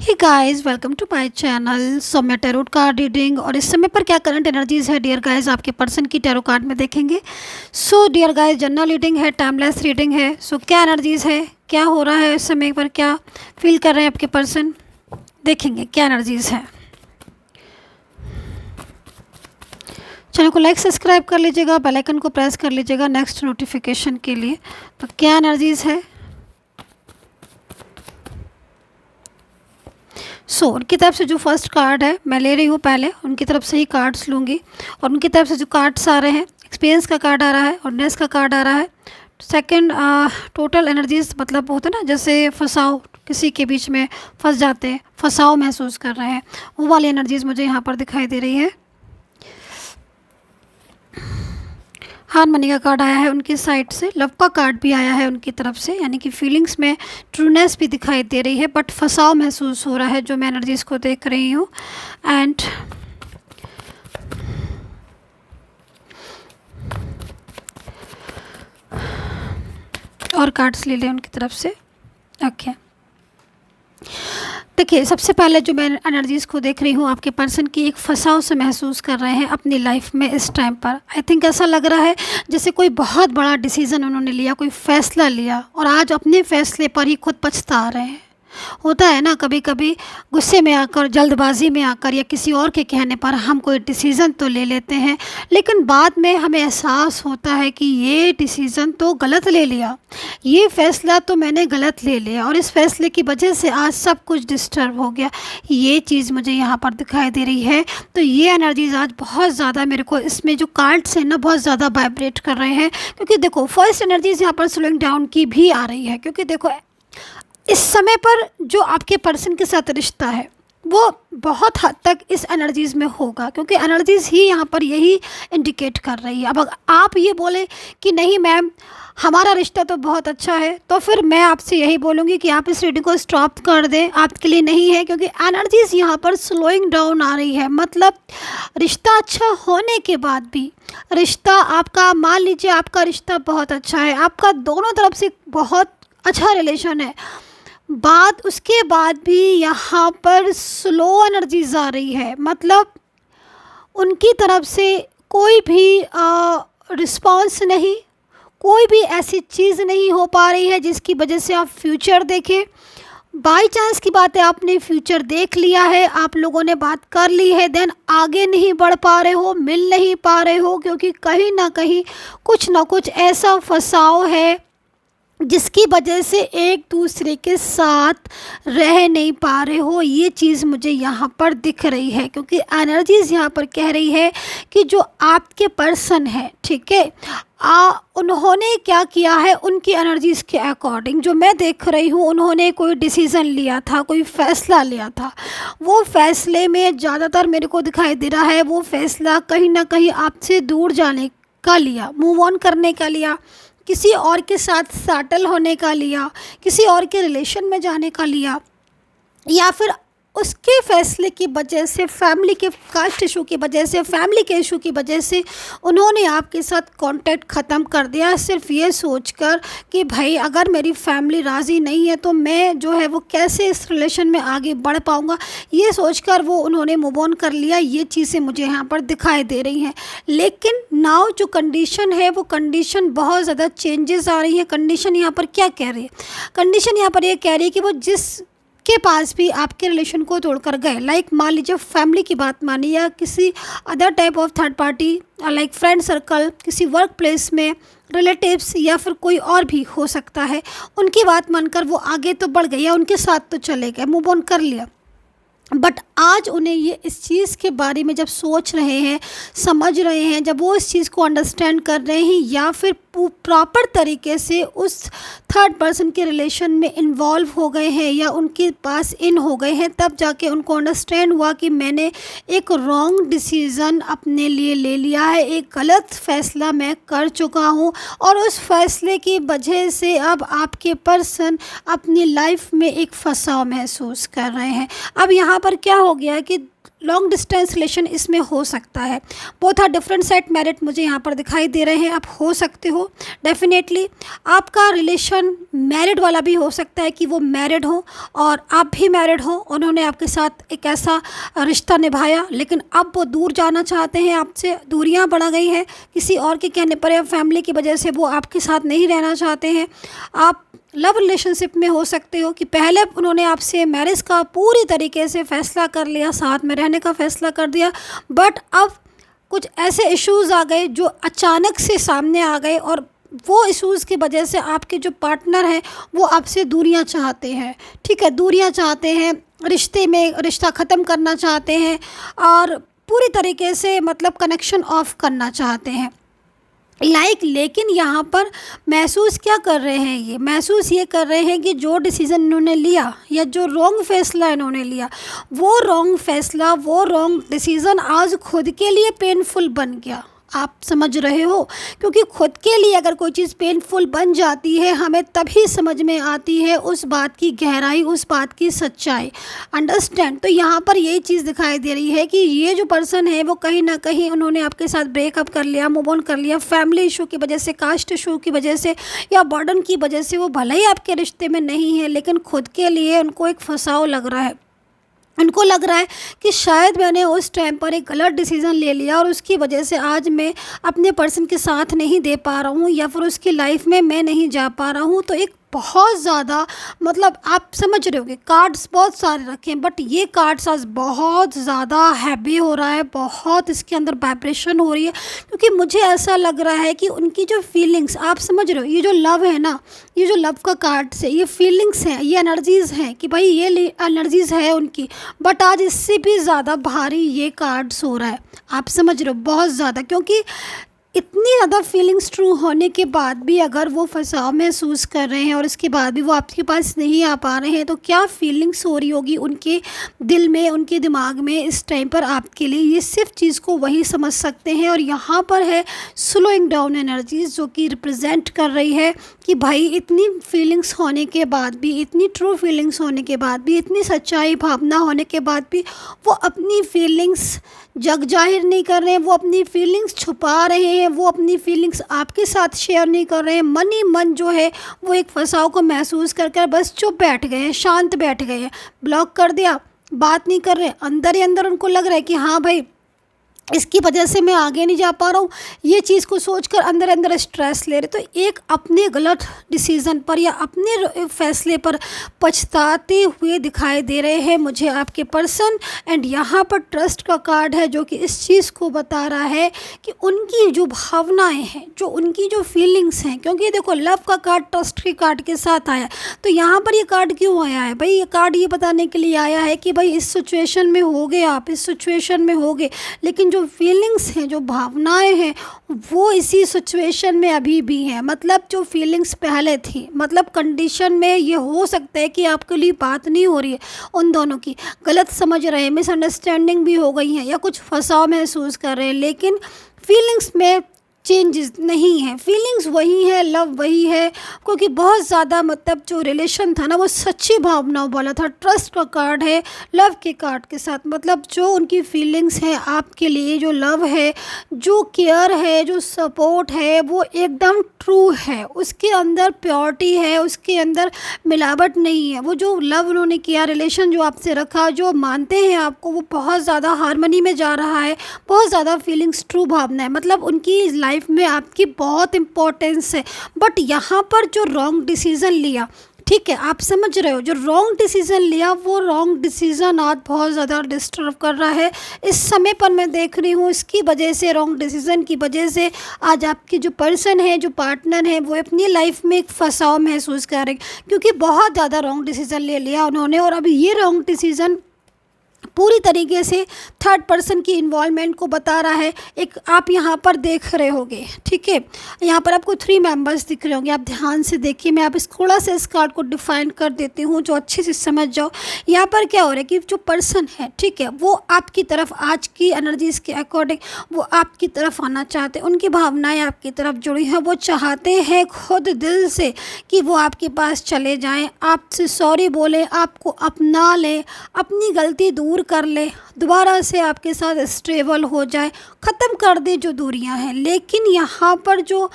Hey guys, welcome to my channel Saumya tarot card reading. और इस समय पर क्या करंट एनर्जीज है डियर गाइस आपके पर्सन की टैरो कार्ड में देखेंगे। So dear guys, general reading है, टाइमलेस रीडिंग है। सो क्या एनर्जीज है, क्या हो रहा है इस समय पर, क्या फील कर रहे हैं आपके पर्सन, देखेंगे क्या एनर्जीज है। चैनल को लाइक सब्सक्राइब कर लीजिएगा, बेल आइकन को प्रेस कर लीजिएगा नेक्स्ट नोटिफिकेशन के लिए। तो क्या एनर्जीज है। उनकी तरफ से जो फर्स्ट कार्ड है मैं ले रही हूँ, पहले उनकी तरफ से ही कार्ड्स लूँगी। और उनकी तरफ से जो कार्ड्स आ रहे हैं, एक्सपीरियंस का कार्ड आ रहा है और नेस का कार्ड आ रहा है। सेकंड, टोटल एनर्जीज मतलब होता है ना, जैसे फंसाव, किसी के बीच में फंस जाते हैं, फंसाव महसूस कर रहे हैं, वो वाली एनर्जीज मुझे यहाँ पर दिखाई दे रही है। हारमनी का कार्ड आया है उनकी साइड से, लव का कार्ड भी आया है उनकी तरफ से, यानी कि फीलिंग्स में ट्रूनेस भी दिखाई दे रही है, बट फंसाव महसूस हो रहा है जो मैं एनर्जीज को देख रही हूँ। एंड और कार्ड्स ले लें उनकी तरफ से। ओके, देखिए सबसे पहले जो मैं एनर्जीज़ को देख रही हूँ, आपके पर्सन की एक फंसाव से महसूस कर रहे हैं अपनी लाइफ में इस टाइम पर। आई थिंक ऐसा लग रहा है जैसे कोई बहुत बड़ा डिसीज़न उन्होंने लिया, कोई फ़ैसला लिया और आज अपने फ़ैसले पर ही खुद पछता रहे हैं। होता है ना, कभी कभी गुस्से में आकर, जल्दबाजी में आकर या किसी और के कहने पर हम कोई डिसीज़न तो ले लेते हैं, लेकिन बाद में हमें एहसास होता है कि ये डिसीज़न तो गलत ले लिया, ये फ़ैसला तो मैंने गलत ले लिया और इस फैसले की वजह से आज सब कुछ डिस्टर्ब हो गया। ये चीज़ मुझे यहाँ पर दिखाई दे रही है। तो ये एनर्जीज आज बहुत ज़्यादा मेरे को, इसमें जो कार्ड्स हैं ना, बहुत ज़्यादा वाइब्रेट कर रहे हैं। क्योंकि देखो फर्स्ट एनर्जीज यहाँ पर स्लोइंग डाउन की भी आ रही है, क्योंकि देखो इस समय पर जो आपके पर्सन के साथ रिश्ता है वो बहुत हद तक इस एनर्जीज़ में होगा, क्योंकि एनर्जीज़ ही यहाँ पर यही इंडिकेट कर रही है। अब अगर आप ये बोले कि नहीं मैम हमारा रिश्ता तो बहुत अच्छा है, तो फिर मैं आपसे यही बोलूँगी कि आप इस रीडिंग को स्टॉप कर दें, आपके लिए नहीं है। क्योंकि एनर्जीज़ यहाँ पर स्लोइंग डाउन आ रही है, मतलब रिश्ता अच्छा होने के बाद भी, रिश्ता आपका, मान लीजिए आपका रिश्ता बहुत अच्छा है, आपका दोनों तरफ से बहुत अच्छा रिलेशन है, बात उसके बाद भी यहाँ पर स्लो एनर्जीज आ रही है। मतलब उनकी तरफ से कोई भी रिस्पॉन्स नहीं, कोई भी ऐसी चीज़ नहीं हो पा रही है जिसकी वजह से आप फ्यूचर देखें। बाई चांस की बात है, आपने फ्यूचर देख लिया है, आप लोगों ने बात कर ली है, देन आगे नहीं बढ़ पा रहे हो, मिल नहीं पा रहे हो, क्योंकि कहीं ना कहीं कुछ ना कुछ ऐसा फंसाव है जिसकी वजह से एक दूसरे के साथ रह नहीं पा रहे हो। ये चीज़ मुझे यहाँ पर दिख रही है, क्योंकि एनर्जीज़ यहाँ पर कह रही है कि जो आपके पर्सन है, ठीक है, उन्होंने क्या किया है, उनकी एनर्जीज़ के अकॉर्डिंग जो मैं देख रही हूँ, उन्होंने कोई डिसीज़न लिया था, कोई फ़ैसला लिया था। वो फ़ैसले में ज़्यादातर मेरे को दिखाई दे रहा है, वो फ़ैसला कहीं ना कहीं आपसे दूर जाने का लिया, मूव ऑन करने का लिया, किसी और के साथ सेटल होने का लिया, किसी और के रिलेशन में जाने का लिया, या फिर उसके फैसले की वजह से, फैमिली के कास्ट इशू की वजह से, फैमिली के इशू की वजह से उन्होंने आपके साथ कांटेक्ट ख़त्म कर दिया, सिर्फ ये सोचकर कि भाई अगर मेरी फैमिली राज़ी नहीं है तो मैं जो है वो कैसे इस रिलेशन में आगे बढ़ पाऊँगा, ये सोचकर वो उन्होंने मूव ऑन कर लिया। ये चीज़ें मुझे यहाँ पर दिखाई दे रही हैं। लेकिन नाउ जो कंडीशन है वो कंडीशन बहुत ज़्यादा चेंजेस आ रही है। कंडीशन यहाँ पर क्या कह रही है, कंडीशन यहाँ पर ये कह रही है कि वो जिस के पास भी आपके रिलेशन को तोड़कर गए, लाइक मान लीजिए फैमिली की बात मानी या किसी other type of third party, like friend circle, किसी वर्क प्लेस में रिलेटिव्स या फिर कोई और भी हो सकता है, उनकी बात मानकर वो आगे तो बढ़ गए या उनके साथ तो चले गए, मूव ऑन कर लिया। बट आज उन्हें ये इस चीज़ के बारे में जब सोच रहे हैं, समझ रहे हैं, जब वो इस चीज़ को अंडरस्टैंड कर रहे हैं या फिर प्रॉपर तरीके से उस थर्ड पर्सन के रिलेशन में इन्वॉल्व हो गए हैं या उनके पास इन हो गए हैं, तब जाके उनको अंडरस्टैंड हुआ कि मैंने एक रॉन्ग डिसीज़न अपने लिए ले लिया है, एक गलत फ़ैसला मैं कर चुका हूँ और उस फैसले की वजह से अब आपके पर्सन अपनी लाइफ में एक फंसाव महसूस कर रहे हैं। अब यहाँ पर क्या हो गया कि लॉन्ग डिस्टेंस रिलेशन इसमें हो सकता है। Both are different set merit मुझे यहाँ पर दिखाई दे रहे हैं। आप हो सकते हो डेफिनेटली। आपका रिलेशन मैरिड वाला भी हो सकता है कि वो मैरिड हो और आप भी मैरिड हो, उन्होंने आपके साथ एक ऐसा रिश्ता निभाया लेकिन अब वो दूर जाना चाहते हैं आपसे, दूरियां बढ़ गई हैं किसी और के कहने पर या फैमिली की वजह से वो आपके साथ नहीं रहना चाहते हैं। आप लव रिलेशनशिप में हो सकते हो कि पहले उन्होंने आपसे मैरिज का पूरी तरीके से फ़ैसला कर लिया, साथ में रहने का फ़ैसला कर दिया, बट अब कुछ ऐसे इश्यूज़ आ गए जो अचानक से सामने आ गए और वो इश्यूज़ की वजह से आपके जो पार्टनर हैं वो आपसे दूरियां चाहते हैं। ठीक है, दूरियां चाहते हैं, रिश्ते में रिश्ता ख़त्म करना चाहते हैं और पूरी तरीके से मतलब कनेक्शन ऑफ करना चाहते हैं। लेकिन यहाँ पर महसूस क्या कर रहे हैं, ये महसूस ये कर रहे हैं कि जो डिसीज़न इन्होंने लिया या जो रॉन्ग फैसला इन्होंने लिया, वो रॉन्ग फैसला, वो रॉन्ग डिसीज़न आज खुद के लिए पेनफुल बन गया। आप समझ रहे हो, क्योंकि खुद के लिए अगर कोई चीज़ पेनफुल बन जाती है हमें तभी समझ में आती है उस बात की गहराई, उस बात की सच्चाई। अंडरस्टैंड। तो यहाँ पर यही चीज़ दिखाई दे रही है कि ये जो पर्सन है वो कहीं ना कहीं उन्होंने आपके साथ ब्रेकअप कर लिया, मूव ऑन कर लिया, फैमिली इशू की वजह से, कास्ट इशू की वजह से या बर्डन की वजह से। वो भले ही आपके रिश्ते में नहीं है लेकिन खुद के लिए उनको एक फंसाव लग रहा है। उनको लग रहा है कि शायद मैंने उस टाइम पर एक गलत डिसीज़न ले लिया और उसकी वजह से आज मैं अपने पर्सन के साथ नहीं दे पा रहा हूँ या फिर उसकी लाइफ में मैं नहीं जा पा रहा हूँ। तो एक बहुत ज़्यादा मतलब आप समझ रहे होगे, कार्ड्स बहुत सारे रखे हैं बट ये कार्ड्स आज बहुत ज़्यादा हैवी हो रहा है, बहुत इसके अंदर वाइब्रेशन हो रही है, क्योंकि मुझे ऐसा लग रहा है कि उनकी जो फीलिंग्स, आप समझ रहे हो, ये जो लव है ना, ये जो लव का कार्ड्स है, ये फीलिंग्स हैं, ये एनर्जीज़ हैं कि भाई ये एनर्जीज़ है उनकी, बट आज इससे भी ज़्यादा भारी ये कार्ड्स हो रहा है। आप समझ रहे हो, बहुत ज़्यादा, क्योंकि इतनी ज़्यादा फीलिंग्स ट्रू होने के बाद भी अगर वो फंसाव महसूस कर रहे हैं और इसके बाद भी वो आपके पास नहीं आ पा रहे हैं तो क्या फीलिंग्स हो रही होगी उनके दिल में, उनके दिमाग में इस टाइम पर आपके लिए। ये सिर्फ चीज़ को वही समझ सकते हैं। और यहाँ पर है स्लोइंग डाउन एनर्जीज जो कि रिप्रेजेंट कर रही है कि भाई इतनी फीलिंग्स होने के बाद भी, इतनी ट्रू फीलिंग्स होने के बाद भी, इतनी सच्चाई भावना होने के बाद भी वो अपनी फीलिंग्स जग जाहिर नहीं कर रहे हैं, वो अपनी फीलिंग्स छुपा रहे हैं, वो अपनी फीलिंग्स आपके साथ शेयर नहीं कर रहे हैं। मन ही मन जो है वो एक फंसाव को महसूस कर कर बस चुप बैठ गए हैं, शांत बैठ गए हैं, ब्लॉक कर दिया, बात नहीं कर रहे। अंदर ही अंदर उनको लग रहा है कि हाँ भाई इसकी वजह से मैं आगे नहीं जा पा रहा हूँ, ये चीज़ को सोचकर अंदर अंदर स्ट्रेस ले रहे। तो एक अपने गलत डिसीज़न पर या अपने फैसले पर पछताते हुए दिखाई दे रहे हैं मुझे आपके पर्सन। एंड यहाँ पर ट्रस्ट का कार्ड है जो कि इस चीज़ को बता रहा है कि उनकी जो भावनाएं हैं, जो उनकी जो फीलिंग्स हैं, क्योंकि देखो लव का कार्ड ट्रस्ट के कार्ड के साथ आया, तो यहाँ पर ये कार्ड क्यों आया है भाई? ये कार्ड ये बताने के लिए आया है कि भाई इस सिचुएशन में हो गए आप, इस सिचुएशन में हो गए, लेकिन जो फीलिंग्स हैं, जो भावनाएं हैं वो इसी सिचुएशन में अभी भी हैं। मतलब जो फीलिंग्स पहले थी, मतलब कंडीशन में ये हो सकता है कि आपके लिए बात नहीं हो रही है, उन दोनों की गलत समझ रहे हैं, मिसअंडरस्टैंडिंग भी हो गई है या कुछ फंसाव महसूस कर रहे हैं, लेकिन फीलिंग्स में चेंजेस नहीं है, फीलिंग्स वही है, लव वही है। क्योंकि बहुत ज़्यादा मतलब जो रिलेशन था ना वो सच्ची भावनाओं वाला था। ट्रस्ट का कार्ड है लव के कार्ड के साथ, मतलब जो उनकी फीलिंग्स हैं आपके लिए, जो लव है, जो केयर है, जो सपोर्ट है, वो एकदम ट्रू है, उसके अंदर प्योरिटी है, उसके अंदर मिलावट नहीं है। वो जो लव उन्होंने किया, रिलेशन जो आपसे रखा, जो मानते हैं आपको, वो बहुत ज़्यादा हार्मनी में जा रहा है, बहुत ज़्यादा फीलिंग्स ट्रू भावना है, मतलब उनकी लाइफ में आपकी बहुत इम्पोर्टेंस है। बट यहाँ पर जो रॉन्ग डिसीज़न लिया, ठीक है, आप समझ रहे हो, जो रॉन्ग डिसीज़न लिया वो रॉन्ग डिसीज़न आज बहुत ज़्यादा डिस्टर्ब कर रहा है इस समय पर। मैं देख रही हूँ इसकी वजह से, रॉन्ग डिसीज़न की वजह से आज आपकी जो पर्सन है, जो पार्टनर है, वो अपनी लाइफ में एक फंसाव महसूस कर रहे हैं, क्योंकि बहुत ज़्यादा रॉन्ग डिसीज़न ले लिया उन्होंने। और अभी ये रॉन्ग डिसीज़न पूरी तरीके से थर्ड पर्सन की इन्वॉल्वमेंट को बता रहा है। एक आप यहाँ पर देख रहे होगे, ठीक है, यहाँ पर आपको 3 मेंबर्स दिख रहे होंगे, आप ध्यान से देखिए। मैं आप थोड़ा सा इस कार्ड को डिफाइन कर देती हूँ जो अच्छे से समझ जाओ। यहाँ पर क्या हो रहा है कि जो पर्सन है, ठीक है, वो आपकी तरफ आज की एनर्जीज के अकॉर्डिंग वो आपकी तरफ आना चाहते हैं, उनकी भावनाएं आपकी तरफ जुड़ी हैं, वो चाहते हैं खुद दिल से कि वो आपके पास चले जाएँ, आपसे सॉरी बोलें, आपको अपना लें, अपनी गलती दूर दूर कर ले, दोबारा से आपके साथ स्टेबल हो जाए, ख़त्म कर दे जो दूरियां हैं। लेकिन यहाँ पर जो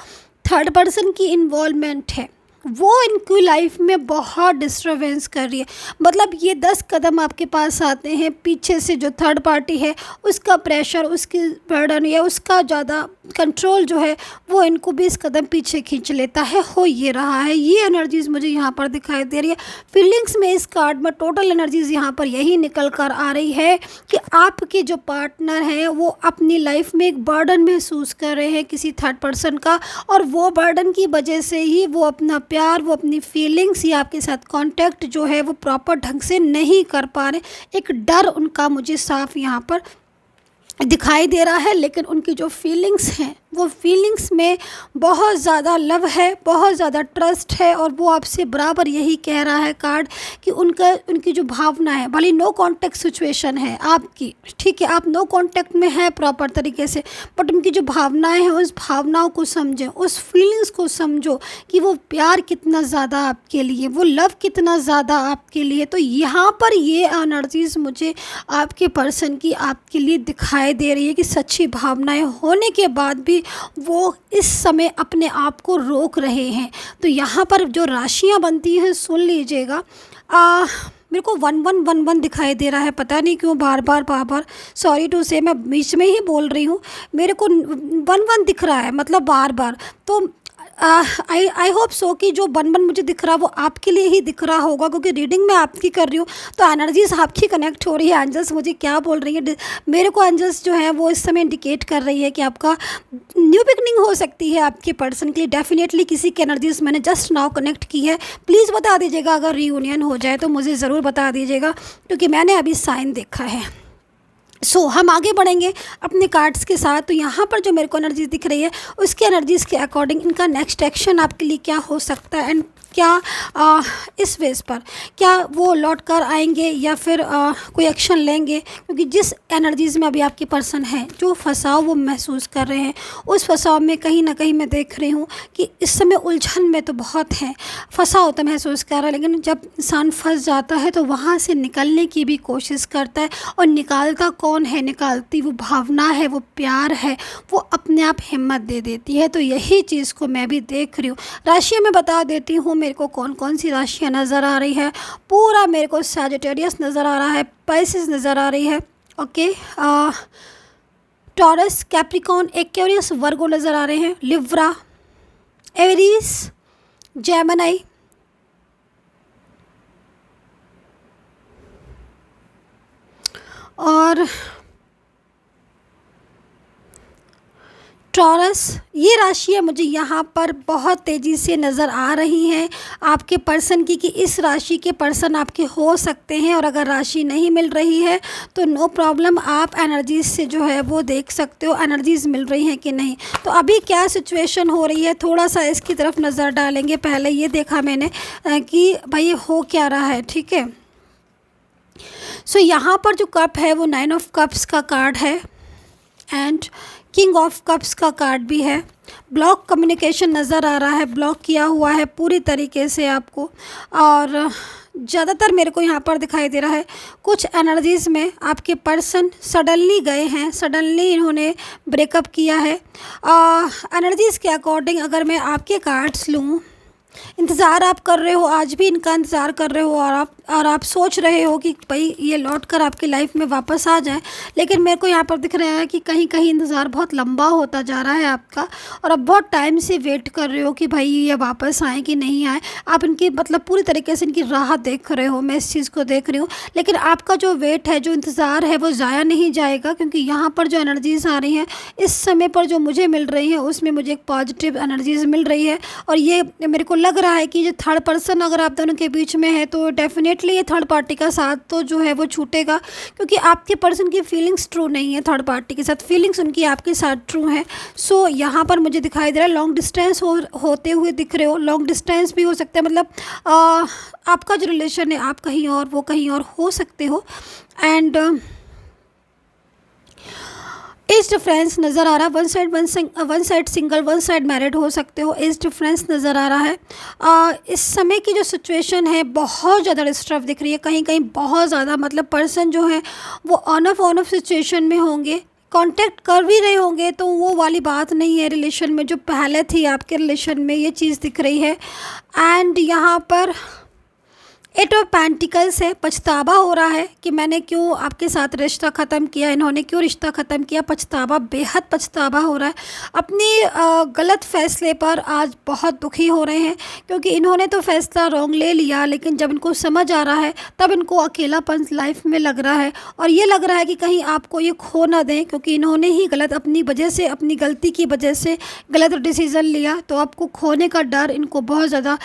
थर्ड पर्सन की इन्वॉल्वमेंट है वो इनकी लाइफ में बहुत डिस्टर्बेंस कर रही है। मतलब ये 10 कदम आपके पास आते हैं, पीछे से जो थर्ड पार्टी है उसका प्रेशर, उसकी बर्डन या उसका ज़्यादा कंट्रोल जो है वो इनको 20 कदम पीछे खींच लेता है। हो ये रहा है, ये एनर्जीज़ मुझे यहाँ पर दिखाई दे रही है। फीलिंग्स में इस कार्ड में टोटल एनर्जीज़ यहाँ पर यही निकल कर आ रही है कि आपके जो पार्टनर हैं वो अपनी लाइफ में एक बर्डन महसूस कर रहे हैं किसी थर्ड पर्सन का, और वो बर्डन की वजह से ही वो अपना प्यार, वो अपनी फीलिंग्स या आपके साथ कांटेक्ट जो है वो प्रॉपर ढंग से नहीं कर पा रहे। एक डर उनका मुझे साफ यहाँ पर दिखाई दे रहा है। लेकिन उनकी जो फीलिंग्स हैं वो फीलिंग्स में बहुत ज़्यादा लव है, बहुत ज़्यादा ट्रस्ट है, और वो आपसे बराबर यही कह रहा है कार्ड कि उनकी जो भावना है, भले नो कांटेक्ट सिचुएशन है आपकी, ठीक है, आप नो कांटेक्ट में है प्रॉपर तरीके से, बट उनकी जो भावनाएं हैं उस भावनाओं को समझें, उस फीलिंग्स को समझो कि वो प्यार कितना ज़्यादा आपके लिए, वो लव कितना ज़्यादा आपके लिए। तो यहाँ पर ये एनर्जीज़ मुझे आपके पर्सन की आपके लिए दिखाई दे रही है कि सच्ची भावनाएं होने के बाद भी वो इस समय अपने आप को रोक रहे हैं। तो यहाँ पर जो राशियाँ बनती हैं सुन लीजिएगा। मेरे को 1111 दिखाई दे रहा है, पता नहीं क्यों बार बार सॉरी टू से मैं बीच में ही बोल रही हूँ, मेरे को 11 दिख रहा है, मतलब बार बार। तो आई होप सो कि जो 11 मुझे दिख रहा है वो आपके लिए ही दिख रहा होगा, क्योंकि रीडिंग मैं आपकी कर रही हूँ तो एनर्जीज आपकी कनेक्ट हो रही है। एंजल्स मुझे क्या बोल रही है, मेरे को एंजल्स जो है वो इस समय इंडिकेट कर रही है कि आपका न्यू बिगनिंग हो सकती है आपके पर्सन के लिए। डेफिनेटली किसी की एनर्जीज मैंने जस्ट नाउ कनेक्ट की है। प्लीज़ बता दीजिएगा अगर रीयूनियन हो जाए तो मुझे ज़रूर बता दीजिएगा, क्योंकि मैंने अभी साइन देखा है। हम आगे बढ़ेंगे अपने कार्ड्स के साथ। तो यहाँ पर जो मेरे को एनर्जीज दिख रही है उसके एनर्जीज़ के अकॉर्डिंग इनका नेक्स्ट एक्शन आपके लिए क्या हो सकता है, एंड क्या इस बेस पर क्या वो लौट कर आएंगे या फिर कोई एक्शन लेंगे। क्योंकि जिस एनर्जीज़ में अभी आपके पर्सन हैं, जो फंसाव वो महसूस कर रहे हैं, उस फंसाव में कहीं ना कहीं मैं देख रही हूँ कि इस समय उलझन में तो बहुत है, फंसाव तो महसूस कर रहा है, लेकिन जब इंसान फंस जाता है तो वहाँ से निकलने की भी कोशिश करता है। और निकालता कौन है, निकालती वो भावना है, वो प्यार है, वो अपने आप हिम्मत दे देती है। तो यही चीज़ को मैं भी देख रही हूँ। राशियाँ मैं बता देती हूँ मेरे को कौन कौन सी राशियाँ नज़र आ रही है। पूरा मेरे को सैजिटेरियस नज़र आ रहा है, पाइसेस नज़र आ रही है, ओके, टॉरस, कैप्रिकॉर्न, एक्वेरियस, वर्गो नज़र आ रहे हैं, लिब्रा, एरीज, जेमिनी, और टॉरस। ये राशियाँ मुझे यहाँ पर बहुत तेज़ी से नज़र आ रही हैं आपके पर्सन की, कि इस राशि के पर्सन आपके हो सकते हैं। और अगर राशि नहीं मिल रही है तो नो प्रॉब्लम, आप एनर्जीज से जो है वो देख सकते हो एनर्जीज मिल रही हैं कि नहीं। तो अभी क्या सिचुएशन हो रही है, थोड़ा सा इसकी तरफ नज़र डालेंगे। पहले ये देखा मैंने कि भाई ये हो क्या रहा है, ठीक है। यहाँ पर जो कप है वो 9 ऑफ कप्स का कार्ड है, एंड किंग ऑफ कप्स का कार्ड भी है। ब्लॉक कम्युनिकेशन नज़र आ रहा है, ब्लॉक किया हुआ है पूरी तरीके से आपको। और ज़्यादातर मेरे को यहाँ पर दिखाई दे रहा है कुछ एनर्जीज़ में आपके पर्सन सडनली गए हैं, सडनली इन्होंने ब्रेकअप किया है। एनर्जीज़ के अकॉर्डिंग अगर मैं आपके कार्ड्स लूँ, इंतज़ार आप कर रहे हो, आज भी इनका इंतज़ार कर रहे हो, और आप सोच रहे हो कि भाई ये लौट कर आपकी लाइफ में वापस आ जाए। लेकिन मेरे को यहाँ पर दिख रहा है कि कहीं कहीं इंतज़ार बहुत लंबा होता जा रहा है आपका, और अब बहुत टाइम से वेट कर रहे हो कि भाई ये वापस आए कि नहीं आए। आप इनकी मतलब पूरी तरीके से इनकी राह देख रहे हो, मैं इस चीज़ को देख रही हूँ। लेकिन आपका जो वेट है, जो इंतज़ार है, वो ज़ाया नहीं जाएगा, क्योंकि यहाँ पर जो एनर्जीज़ आ रही हैं इस समय पर जो मुझे मिल रही हैं उसमें मुझे एक पॉजिटिव एनर्जीज़ मिल रही है। और ये मेरे को लग रहा है कि जो थर्ड पर्सन अगर आप दोनों के बीच में है तो डेफिनेटली ये थर्ड पार्टी का साथ तो जो है वो छूटेगा, क्योंकि आपके पर्सन की फीलिंग्स ट्रू नहीं है थर्ड पार्टी के साथ, फीलिंग्स उनकी आपके साथ ट्रू है। यहाँ पर मुझे दिखाई दे रहा है लॉन्ग डिस्टेंस होते हुए दिख रहे हो। लॉन्ग डिस्टेंस भी हो सकता है, मतलब आपका जो रिलेशन है आप कहीं और वो कहीं और हो सकते हो। एंड एज डिफरेंस नज़र आ रहा है, one side single, one side married हो सकते हो। एज डिफरेंस नज़र आ रहा है। इस समय की जो सिचुएशन है बहुत ज़्यादा डिस्टर्ब दिख रही है, कहीं कहीं बहुत ज़्यादा, मतलब पर्सन जो है वो ऑन ऑफ सिचुएशन में होंगे, कांटेक्ट कर भी रहे होंगे तो वो वाली बात नहीं है रिलेशन में जो पहले थी आपके रिलेशन में, ये चीज़ दिख रही है। एंड यहाँ पर 8 ऑफ पेंटिकल्स है, पछतावा हो रहा है कि मैंने क्यों आपके साथ रिश्ता ख़त्म किया, इन्होंने क्यों रिश्ता ख़त्म किया, पछतावा, बेहद पछतावा हो रहा है। अपनी गलत फ़ैसले पर आज बहुत दुखी हो रहे हैं क्योंकि इन्होंने तो फ़ैसला रॉन्ग ले लिया, लेकिन जब इनको समझ आ रहा है तब इनको अकेलापन लाइफ में लग रहा है और ये लग रहा है कि कहीं आपको ये खो ना दें क्योंकि इन्होंने ही गलत, अपनी वजह से, अपनी गलती की वजह से गलत डिसीज़न लिया, तो आपको खोने का डर इनको बहुत ज़्यादा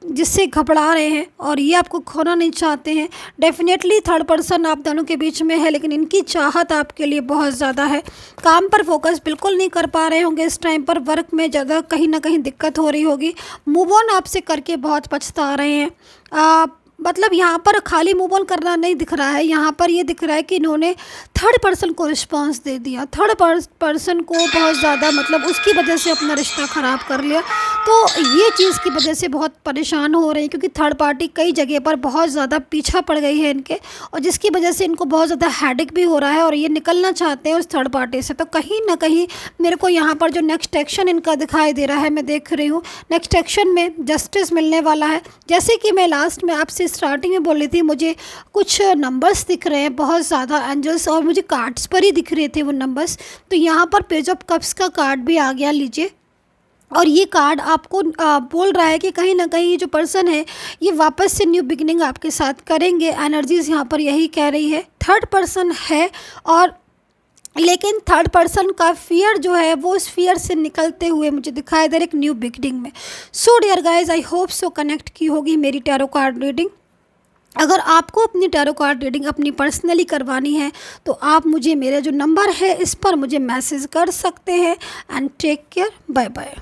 जिससे घबरा रहे हैं और ये आपको खोना नहीं चाहते हैं। डेफिनेटली थर्ड पर्सन आप दोनों के बीच में है, लेकिन इनकी चाहत आपके लिए बहुत ज़्यादा है। काम पर फोकस बिल्कुल नहीं कर पा रहे होंगे इस टाइम पर, वर्क में ज़्यादा कहीं ना कहीं दिक्कत हो रही होगी। मूव ऑन आपसे करके बहुत पछता रहे हैं। मतलब यहाँ पर खाली मूव ऑन करना नहीं दिख रहा है, यहाँ पर ये दिख रहा है कि इन्होंने थर्ड पर्सन को रिस्पांस दे दिया, थर्ड पर्सन को बहुत ज़्यादा, मतलब उसकी वजह से अपना रिश्ता ख़राब कर लिया। तो ये चीज़ की वजह से बहुत परेशान हो रहे हैं क्योंकि थर्ड पार्टी कई जगह पर बहुत ज़्यादा पीछा पड़ गई है इनके, और जिसकी वजह से इनको बहुत ज़्यादा हेडेक भी हो रहा है और ये निकलना चाहते हैं उस थर्ड पार्टी से। तो कहीं ना कहीं मेरे को यहाँ पर जो नेक्स्ट एक्शन इनका दिखाई दे रहा है, मैं देख रही हूँ नेक्स्ट एक्शन में जस्टिस मिलने वाला है। जैसे कि मैं लास्ट में आपसे स्टार्टिंग में बोल रही थी, मुझे कुछ नंबर्स दिख रहे हैं बहुत ज़्यादा एंजल्स, और मुझे कार्ड्स पर ही दिख रहे थे वो नंबर्स। तो यहाँ पर पेज ऑफ कप्स का कार्ड भी आ गया, लीजिए। और ये कार्ड आपको बोल रहा है कि कहीं ना कहीं ये जो पर्सन है ये वापस से न्यू बिगिनिंग आपके साथ करेंगे। एनर्जीज़ यहाँ पर यही कह रही है। थर्ड पर्सन है और लेकिन थर्ड पर्सन का फियर जो है वो उस फियर से निकलते हुए मुझे दिखाई दे रहा है एक न्यू बिगिनिंग में। So dear guys, I hope so connect की होगी मेरी टैरो कार्ड रीडिंग। अगर आपको अपनी टैरो कार्ड रीडिंग अपनी पर्सनली करवानी है तो आप मुझे, मेरे जो नंबर है इस पर मुझे मैसेज कर सकते हैं। And take care, bye bye.